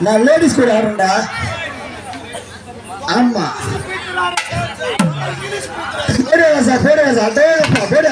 நான் லேடிஸ் கூட ஆடுறேன்டா. ஆமா போடுங்க சார் போடுங்க சார் போடு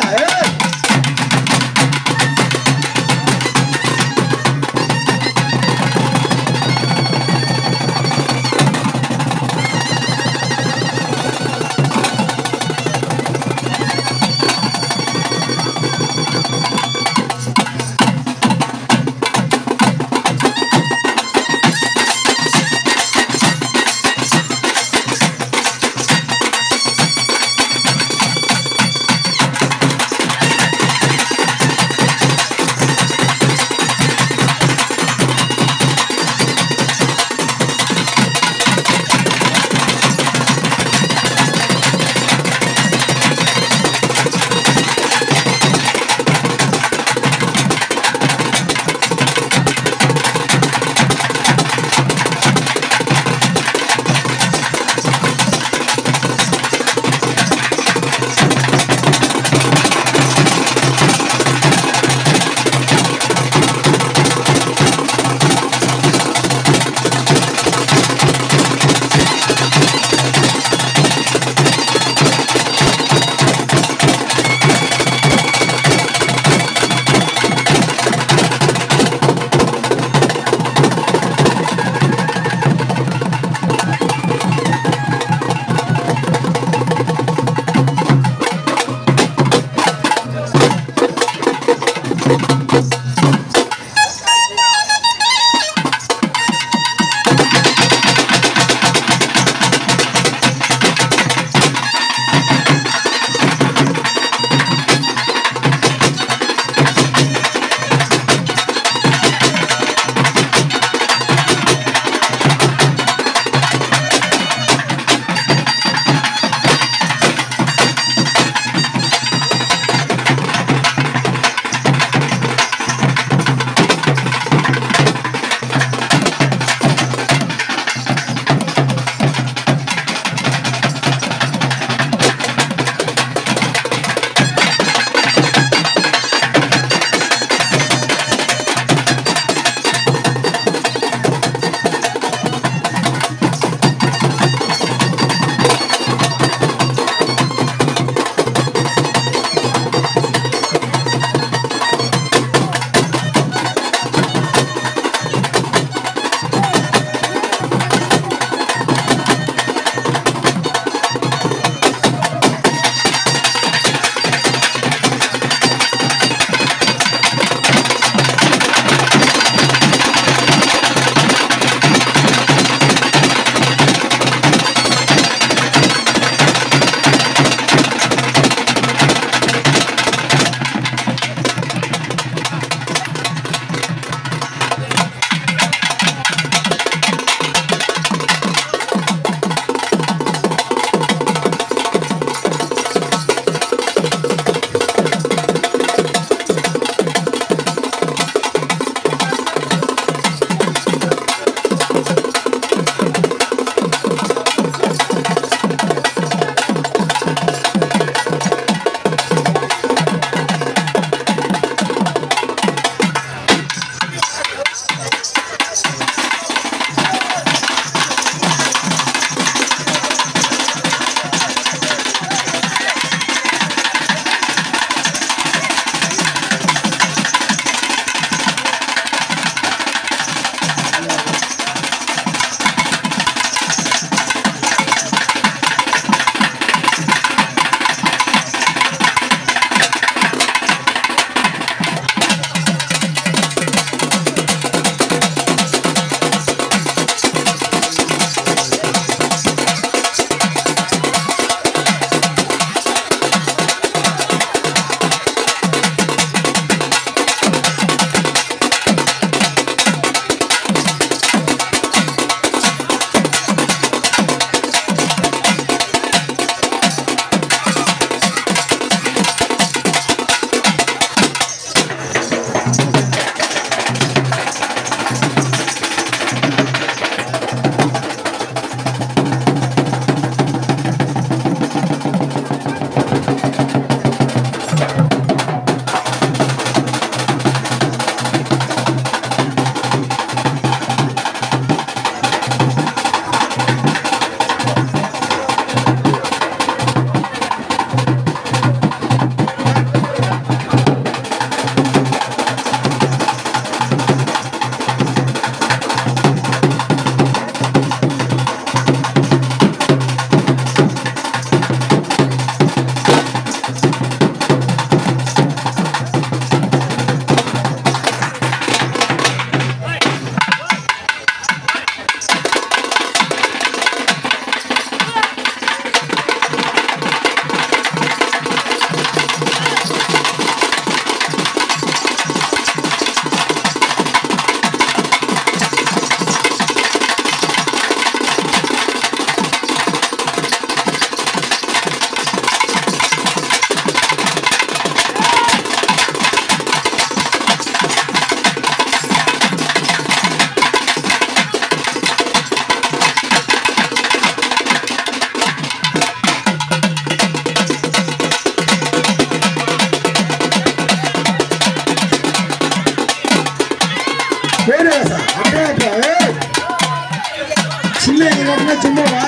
சும்மாவா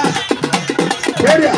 போடியா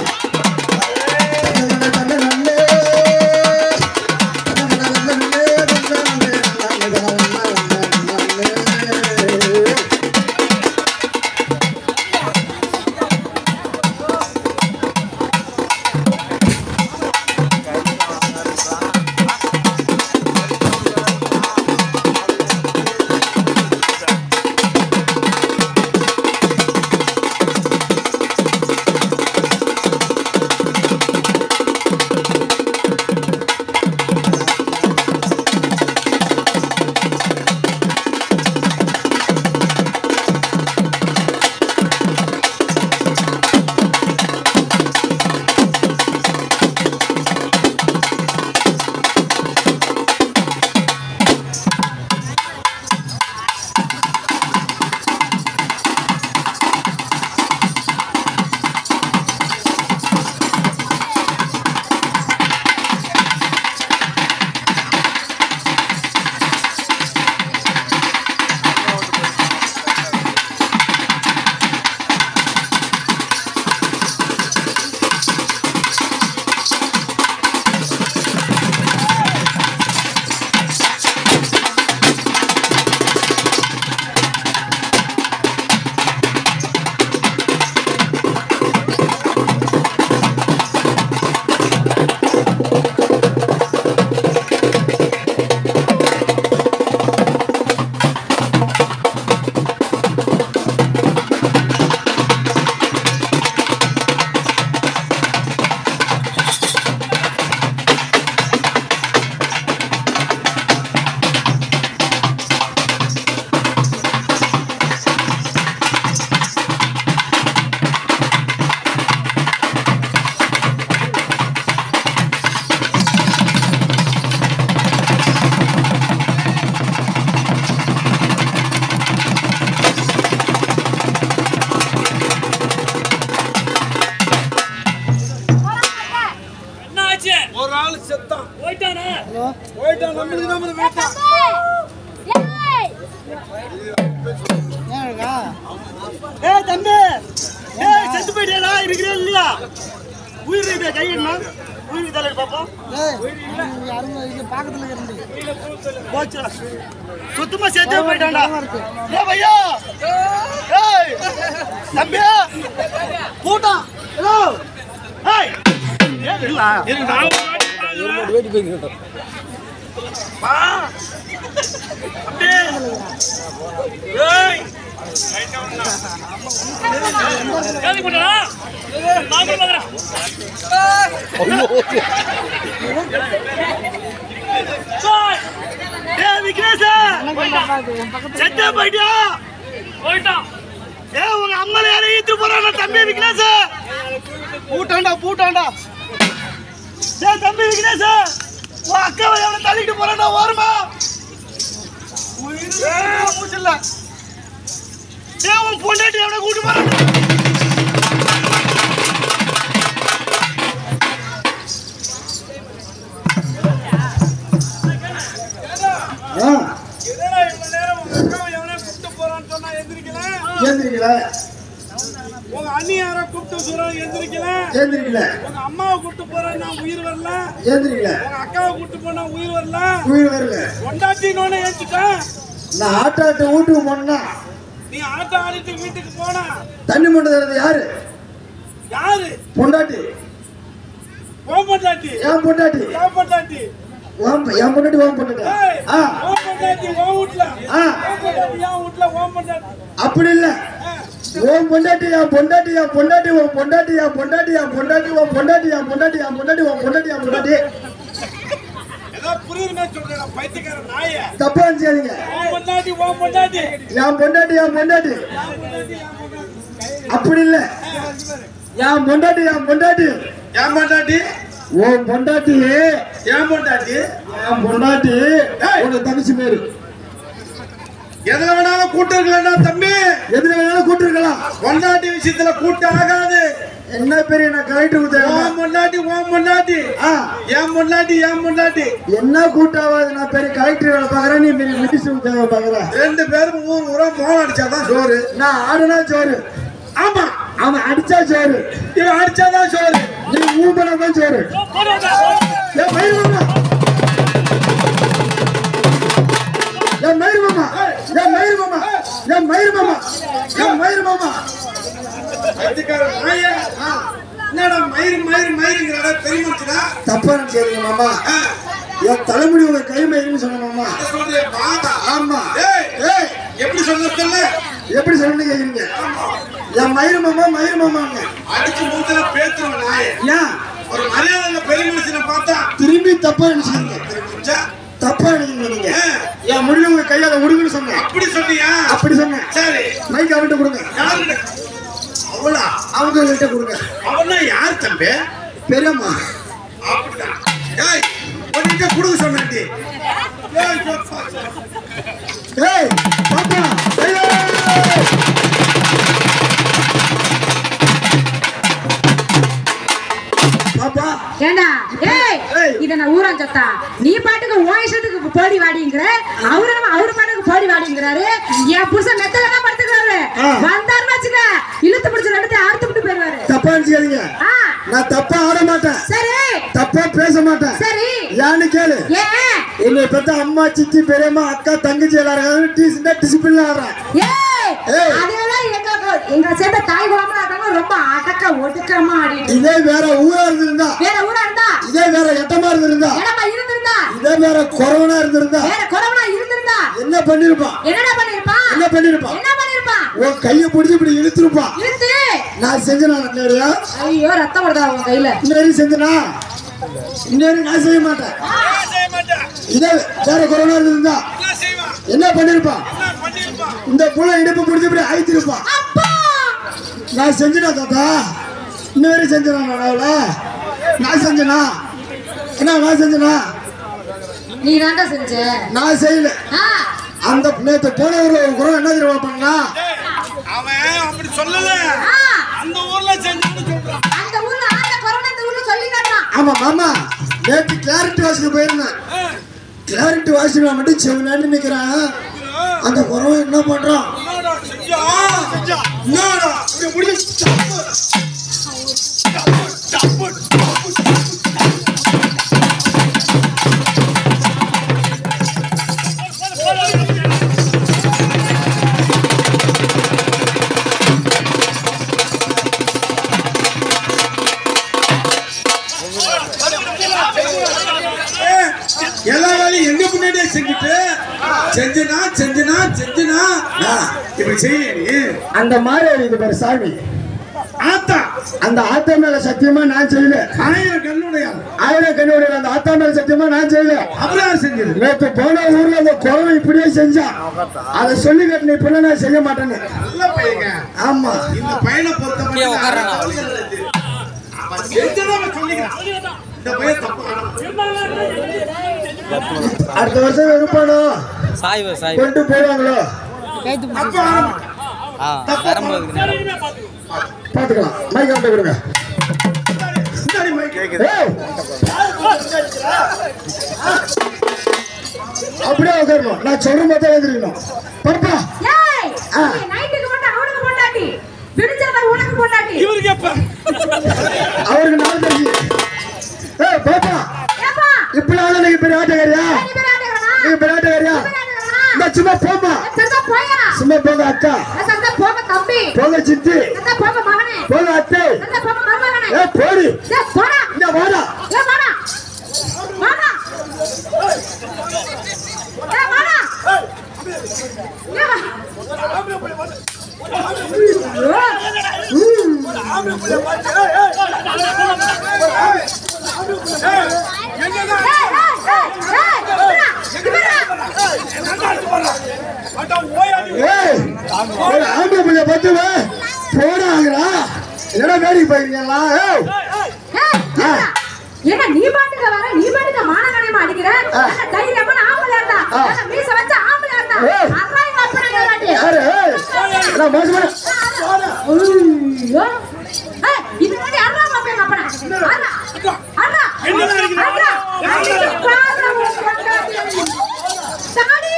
சுத்தமா சேர்த்தே போயிட்டான்டா. ஏ பையா தம்பி பூட்டா ஹலோ ஏய் இல்ல இரு நான் வெயிட் பண்ணிட்டேன் வா தம்பி ஏய் ரைட் டவுன்டா கேளு போடா நான் பாக்குறேன் ஏய் விக்னேஷ் செத்த போய்ட்டான் ஏய் உங்க அம்மா யாரை ஈத்து போறானே தம்பி விக்னேஷ் பூட்டாண்டா ஏய் தம்பி விக்னேஷ் உன் அக்காவை அவனை தள்ளிட்டு போறானே ஓரமா ஏய் மூச்சல்ல ஏய் உன் பொண்டாட்டி அவனை கூட்டி போறானே உங்க அண்ணி யார கூப்பிட்டு சொல்றாங்க எந்திரிக்கல உங்க அம்மாவை கூப்பிட்டு போறேன் நான் உயிர் வரல உங்க அக்காவை கூப்பிட்டு போனா உயிர் வரல கொண்டாட்டினோன்னு ஏஞ்சிட்டேன் நான் ஆட்டாட்டு வீட்டுக்கு போனா நீ ஆட்ட ஆடிட்டு வீட்டுக்கு போனா தண்ணி மொண்டு தரது யாரு பொண்டாட்டி ஓ பொண்டாட்டி என் பொண்டாட்டி என் பொண்டாட்டி என் பொண்டாட்டி ஓம் பொண்டாட்டி ஓ பொண்டாட்டி ஓ வீட்ல ஓ பொண்டாட்டி என் வீட்ல ஓ பொண்டாட்டி அப்படி இல்ல ஓம் பொண்டாட்டி என் பொண்டாட்டி என் பொண்டாட்டி ஓம் பொண்டாட்டி என் பொண்டாட்டி என் பொண்டாட்டி ஓம் பொண்டாட்டி என் பொண்டாட்டி என் பொண்டாட்டி ஓம் பொண்டாட்டி என் பொண்டாட்டி ஏதோ புரியுதுன்னு சொல்றேன் பைத்தியக்கார நாயே தப்பா நினைக்காதீங்க ஓம் பொண்டாட்டி என் பொண்டாட்டி அப்படி இல்ல என் பொண்டாட்டி ஓம் பொண்டாட்டி என் பொண்டாட்டி உங்க தங்கச்சி பேரு எதுல வேணாலும் கூட்டு இருக்கலாம் தம்பி எதுல வேணாலும் கூட்டு இருக்கலாம் பொண்டாட்டி விஷயத்துல கூட்டு ஆகாது என்ன பெரிய நான் கலெக்டர் ஓம் பொண்டாட்டி என் பொண்டாட்டி என்ன கூட்டாவாது நான் பெரிய கலெக்டர் வேலை பாக்குறேன் நீ பெரிய மினிஸ்டர் தேவை பாக்குறேன் ரெண்டு பேரும் ஊரா மோகம் அடிச்சாதான் சோறு நான் ஆடுனா சோறு ஆமா அவன் அடிச்சா சோறு, இவன் அடிச்சாதான் சோறு, நீ ஊம்பனாதான் சோறு. என் மயிர் மாமா, என் மயிர் மாமா, என் மயிர் மாமா, என் மயிர் மாமா, என் மயிர் மாமா. என்னடா மயிர் மயிர் மயிருங்கிறடா தெரியுமாடா? தப்பா நினைக்கிறீங்க மாமா. என் தலைமுடி உங்க கை மயிருன்னு சொன்ன மாமா. ஆமா. எப்படி சொல்ல எப்படி சொல்லணும்னு கேக்குறீங்க? என் மயிர் மாமா, மயிர் மாமாங்க. அடிச்சு மூத்தல பேத்துறவன் நாயே. ஏன் ஒரு மரியாதை பெரிய மனுஷனை பார்த்தா திரும்பி தப்பா நினைச்சீங்க? தப்பா நினைக்கிறீங்க நீங்க. என் முடியல உங்க கையால உடுங்கன்னு சொன்னேன். அப்படி சொன்னியா? அப்படி சொன்னேன். சரி, மைக் அவன்கிட்ட கொடுங்க. அவளா? அவங்க கிட்ட கொடுங்க. அவனா யார் தம்பி? பெரியம்மா. அப்படிதான். ஏய், உன்கிட்ட கொடுக்க சொன்னேன்டி. ஏய் பாப்பா, பாப்பா. ஏண்டா ஏய் இத நான் ஊராஞ்சத்தா, நீ பாட்டுக்கு ஓயசத்துக்கு போடி வாடிங்கற, அவரு பாட்டுக்கு போடி வாடிங்கறாரு. என் புருஷன் மெத்தல தான் படுத்துக்கறாரு. வந்தாருன்னு வச்சுக்க, இழுத்து பிடிச்சு ரெண்டு அறுத்துட்டு போயிடுவாரு. தப்பா நினைக்காதீங்க. நான் தப்பா ஆட மாட்டேன். சரி. தப்பா பேச மாட்டேன். சரி. யான்னு கேளு. ஏன் என்னை பெத்த அம்மா, சித்தி, பெரியம்மா, அக்கா, தங்கச்சி எல்லாரும் டீசெண்டா டிசிப்ளினா ஆடுறேன். ஏய் அதெல்லாம் எங்க சேர்ந்த தாய் குலமா இருக்காங்க, ரொம்ப அடக்க ஒடுக்கமா ஆடிட்டு. இதே வேற ஊரா இருந்திருந்தா, வேற ஊரா இருந்தா, இதே வேற எட்டமா இருந்திருந்தா, இடமா இருந்திருந்தா, இதே வேற கொரோனா இருந்திருந்தா, வேற கொரோனா இருந்திருந்தா என்ன பண்ணிருப்பான்? என்னடா பண்ணிருப்பான்? என்ன பண்ணிருப்பான்? என்ன பண்ணிருப்பான்? உன் கையை பிடிச்சி இப்படி இழுத்துருப்பான். இழுத்து நான் செஞ்சனா? நேரியா? ஐயோ ரத்தம் வருதா உன் கையில? நேரி செஞ்சனா? நேரி நான் செய்ய மாட்டேன். இதே வேற கொரோனா இருந்திருந்தா என்ன பண்ணிருப்பான்? இந்த புள்ள இடுப்பு பிடிச்சி இப்படி ஆயித்திருப்பான். நான் செஞ்சனா தாத்தா? இன்னொரு செஞ்சனா? நான் செஞ்சனா? என்ன நான் செஞ்சனா? நீ தாண்டா செஞ்ச. நான் செய்யல. அந்த நேத்து போன ஊர்ல ஒரு குரம் என்ன தெரியுமா பண்ணா? அவன் அப்படி சொல்லல, அந்த ஊர்ல செஞ்சான்னு சொல்றான். அந்த ஊர்ல ஆந்த கொரோனா இந்த ஊர்ல சொல்லி காட்டுறான். ஆமா மாமா, நேத்து கிளாரிட்டி வாசிக்க போயிருந்தேன். கிளாரிட்டி வாசிக்க மட்டும் செவனு நிக்கிறான். அந்த குரம் என்ன பண்றான்? எல்லா வேலையும் எங்க முன்னாடியே செஞ்சுட்டு செஞ்சனா இப்படி செய்ய. அந்த மாதிரி இது பாரு சாமி, ஆத்தா, அந்த ஆத்தா மேல சத்தியமா நான் செய்யல. 1000 கண்ணுடைய அந்த ஆத்தா மேல சத்தியமா நான் செய்யல. அப்புறம் செஞ்சது. நேற்று போன ஊர்ல அந்த குறவை இப்படியே செஞ்சான். அதை சொல்லி கட்டின இப்ப நான் செய்ய மாட்டேன்னு. நல்ல பையங்க. ஆமா, இந்த பையனை பொறுத்த அடுத்த வருஷம் இருப்பானோ கொண்டு போவாங்களோ பாத்துக்கலாம். மைக் ஆட்ட கொடுங்க. அப்படியே உட்காரணும். நான் சொல்ற மாதிரி எழுந்திருக்கணும். பாப்பா நைட்டுக்கு மட்டும் அவனுக்கு போட்டாட்டி, விடிஞ்சா உனக்கு போட்டாட்டி, இவருக்கு எப்ப அவருக்கு 4 தடவை. பாப்பா இப்படி நீங்க பெரிய ஆட்டக்காரியா? நீங்க பெரிய ஆட்டக்காரியா? சும்மா போமா, சும்மா போங்க அக்கா, போங்க சித்தி, போங்க அத்தை, போடி வாடா. ஆம்பளை பிள்ளை பத்து போடாங்களா? என்னடா வேடிக்கை போயிருக்கீங்களா? என்ன நீ பாட்டுக்க வர, நீ பாட்டுக்க மானகணமா அடிக்கிற? தைரியமான ஆம்பளை இருந்தா, மீச வச்ச ஆம்பளை இருந்தா, அறாய் அப்பறங்க காட்டி. யாரு? நான் மோசமா இது வந்து அறா மாப்பேங்க அப்பற. அறா. தாடி.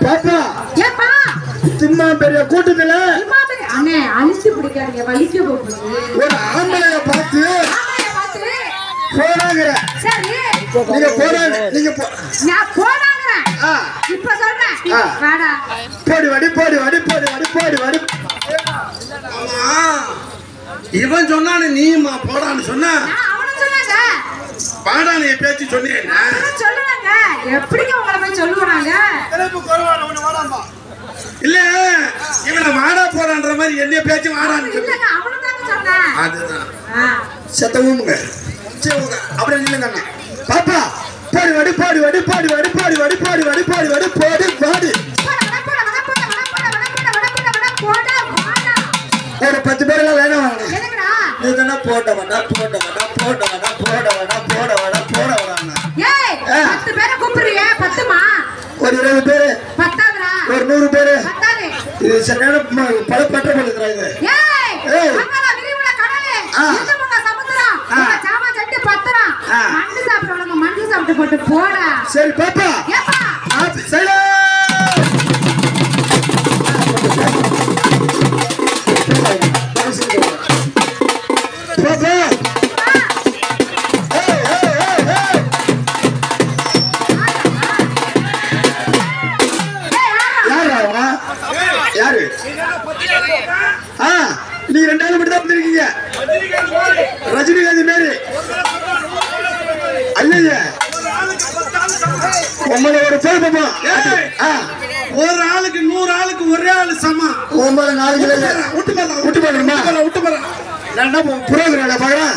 பாப்பா. ஏப்பா. திம்மா பெரிய கூட்டத்துல அண்ணே அழிச்சு பிடிக்காதீங்க, வலிக்க போகுது. ஒரு ஆம்பளைய பார்த்து போறாங்க. சரி நீங்க போறாங்க, நீங்க நான் போறாங்கறேன். இப்ப சொல்றேன், வாடா. போடி வடி போடி வடி போடி வடி போடி வடி. ஆமா, இவன் சொன்னானே நீமா போடான்னு சொன்னா, அவன சொன்னாங்க பாடானே பேச்சு சொன்னீங்க. சொல்லுவாங்க, எப்படிங்க உங்களை போய் சொல்லுவாங்க? சிறப்பு குறவான ஒண்ணு வாடாம்பா. இல்ல இவனை வாடா போறான்ற மாதிரி என்ன பேச்சு வாடான்னு இல்லங்க, அவன தாங்க சொன்னேன். அதுதான் செத்தவுங்க செத்தவுங்க அப்படியே இல்லங்க. பாப்பா போடி வடி போடி வடி போடி வடி போடி வடி போடி வடி போடி வடி போடி போடி. ஒரு 10 பேரெல்லாம் வேணும் வாங்க. நீ தானே போட வேடா போட வேடா போட வேடா போட வேடா போட வேடா போட வேடாங்க. ஏய் 10 பேரை கூப்பிடுறியே, 10மா? ஒரு 20 பேரு, 10ஆவதா? ஒரு 100 பேரு. 10ஆது. இது சரியான பல பற்ற போடுறாங்க. ஏய் அங்கடா விரிவுல கடலே, இந்த பக்கம் சமுத்திரம், உங்க சாமா சட்டி பத்திரம். மண்ணு சாப்பிடுறவங்க மண்ணு சாப்பிட்டு போட்டு போடா. சரி பாப்பா. ஏப்பா சரி யாரு? நீங்க 2 ஆளு மட்டும் தான் இருக்கீங்க. ரஜினிகாந்த் மாரி. ஐயா உங்களை ஒரு பேர் பாப்பா. ஒரு ஆளுக்கு 100 ஆளுக்கு ஒரே ஆளு சமம். 9 நாளைக்கு விட்டு போறா விட்டு போறமா விட்டு போறா. நான் என்ன புரோகிராம் பாக்குறேன்.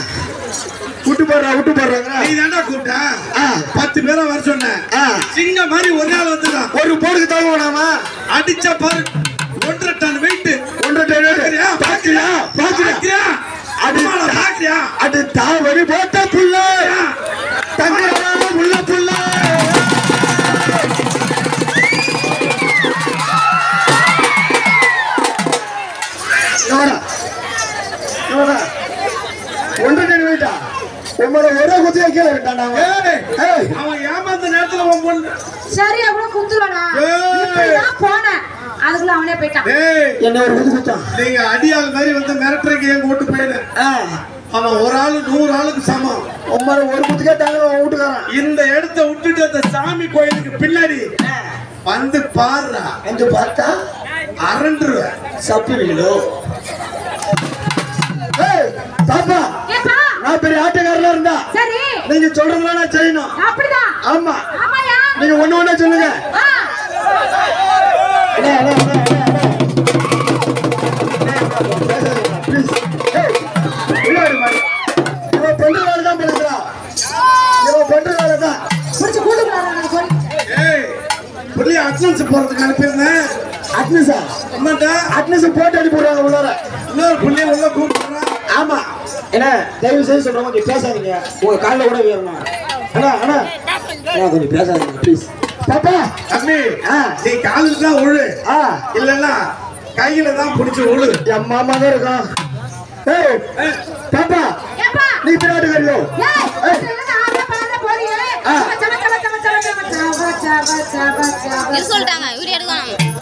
விட்டு போடுறாங்க. நீ தாண்டா கூப்பிட்டா 10 பேரை வர சொன்னேன். சிங்க மாதிரி ஒரே ஆள் வந்துதான். ஒரு போடுக்கு தாங்க வேணாமா? அடிச்ச பாரு 1.5 டன் வெயிட். 1.5 டன் பாக்கியா பாக்கியா பாக்கியா அது தாவடி போட்ட புள்ள தங்கடா முள்ள புள்ள. நோடா நோடா 1.5 டன் வெயிட்டா? உங்களோட ஒரே குத்தியா கீழே விட்டான். அவன் ஏமாந்த நேரத்துல உன் பொண்ணு சரி அவ்வளவு குத்துவானா? இப்படிதான் போனேன், அதுக்குள்ள அவனே போயிட்டான். என்ன ஒரு குத்து குத்தான். நீங்க அடியாள் மாதிரி வந்து மிரட்டுறதுக்கு எங்க ஓட்டு போயிடு. அவன் ஒரு ஆளு 100 ஆளுக்கு சமம். உங்களோட ஒரு குத்துக்கே தாங்க வீட்டுக்காரன். இந்த இடத்த விட்டுட்டு அந்த சாமி கோயிலுக்கு பின்னாடி வந்து பாருடா. வந்து பார்த்தா அரண்டுருவ சப்பிங்களோ. பாப்பா நான் பெரிய ஆட்டக்காரனா இருந்தா சரி நீங்க சொல்றதெல்லாம் நான் செய்யணும். அப்படிதான். ஆமா ஆமாயா, நீங்க ஒண்ணு சொல்லுங்க. பண்றதாலதான் பேசுறா. பண்றதாலதான் பிடிச்சு கூட்டுக்குள்ள புள்ளிய அட்னன்ஸ் போறதுக்கு அனுப்பியிருந்தேன். அட்னஸா? அம்மாட்டா அட்னஸ் போட்டு அடி போடுறாங்க உள்ளார. இன்னொரு புள்ளிய உள்ள கூப்பிடுறேன். ஆமா என்ன தயவு செய்து சொல்றேன், கொஞ்சம் பேசாதீங்க. உங்க காலில் கூட வேறணும். அண்ணா அண்ணா கொஞ்சம் பேசாதீங்க ப்ளீஸ். பாப்பா தம்பி நீ காலில் தான் உழு, இல்லன்னா கையில தான் பிடிச்சி உழு. என் மாமா தான் இருக்கான். பாப்பா நீ பிராட்டுக்காரியோ? சொல்லிட்டாங்க வீடியோ எடுக்கணும்.